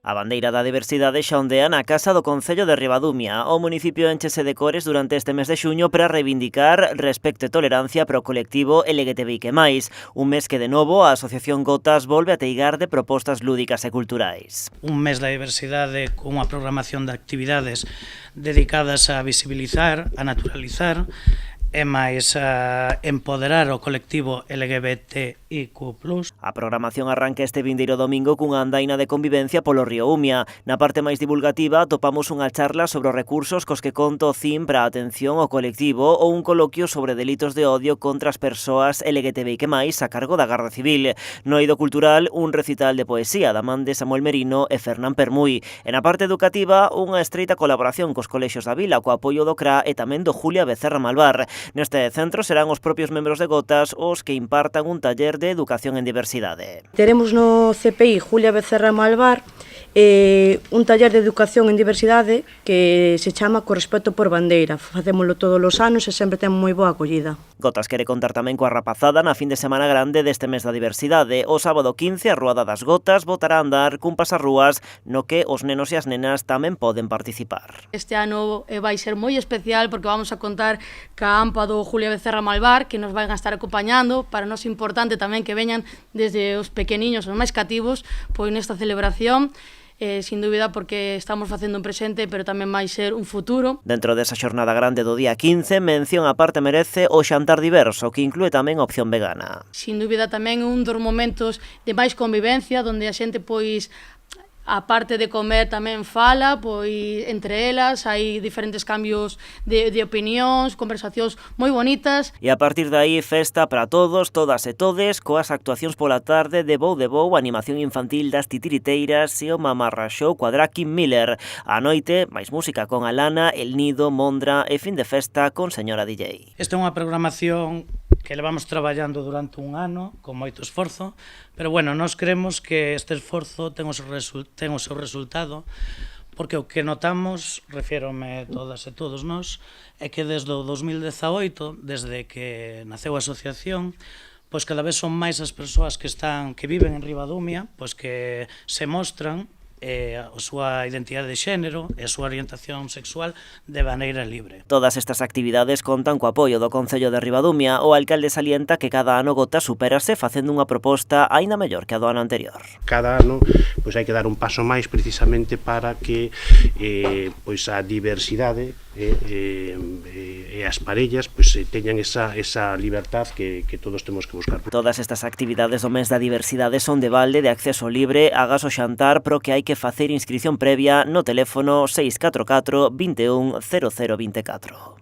A bandeira da diversidade xa ondea na Casa do Concello de Ribadumia. O municipio enchese de cores durante este mes de xuño para reivindicar respecto e tolerancia para o colectivo LGTBIQ+, un mes que de novo a Asociación Gotas volve a teigar de propostas lúdicas e culturais. Un mes da diversidade cunha programación de actividades dedicadas a visibilizar, a naturalizar e máis a empoderar o colectivo LGBTIQ+. A programación arranca este vindeiro domingo cunha andaina de convivencia polo río Umia. Na parte máis divulgativa atopamos unha charla sobre os recursos cos que conta o CIM para a atención ao colectivo ou un coloquio sobre delitos de odio contra as persoas LGTBIQ+, a cargo da Garda Civil. No eido cultural, un recital de poesía da man de Samuel Merino e Fernán Permuy. E na parte educativa, unha estreita colaboración cos colexios da vila, co apoio do CRA e tamén do Julia Becerra Malvar. Neste centro serán os propios membros de Gotas os que impartan un taller de educación en diversidade. Teremos no CPI Julia Becerra Malvar un taller de educación en diversidade que se chama Co Respeto por Bandeira. Facémolo todos os anos e sempre ten moi boa acollida. Gotas quere contar tamén coa rapazada na fin de semana grande deste mes da diversidade. O sábado 15 a Ruada das Gotas botará a andar cun pasarrúas no que os nenos e as nenas tamén poden participar. Este ano vai ser moi especial porque vamos a contar ca AMPA do Julia Becerra Malvar que nos van a estar acompañando. Para nós é importante tamén que veñan desde os pequeniños, os máis cativos, pois nesta celebración. Sin dúbida porque estamos facendo un presente, pero tamén vai ser un futuro. Dentro desa xornada grande do día 15, mención a parte merece o xantar diverso, que inclúe tamén a opción vegana. Sin dúbida tamén un dos momentos de máis convivencia, onde a xente pois a parte de comer tamén fala, pois entre elas hai diferentes cambios de opinións, conversacións moi bonitas. E a partir de aí, festa para todos, todas e todes, coas actuacións pola tarde de Bou de Bou, animación infantil das Titiriteiras e o Mamarra Show cuadra Kim Miller. A noite, máis música con Alana, El Nido, Mondra e fin de festa con Señora DJ. Esta é unha programación que levamos traballando durante un ano con moito esforzo, pero bueno, nós creemos que este esforzo ten o seu resultado, porque o que notamos, refiérome todas e todos nós, é que desde o 2018, desde que naceu a asociación, pois cada vez son máis as persoas que viven en Ribadumia, pois que se mostran a súa identidade de xénero e a súa orientación sexual de maneira libre. Todas estas actividades contan co apoio do Concello de Ribadumia. O alcalde salienta que cada ano Gotas supérase facendo unha proposta aínda mellor que a do ano anterior. Cada ano pois hai que dar un paso máis precisamente para que pois a diversidade e as parellas pois teñan esa libertad que todos temos que buscar. Todas estas actividades do mes da diversidade son de balde, de acceso libre, agás o xantar, pero que hai que facer inscrición previa no teléfono 644 21 0024.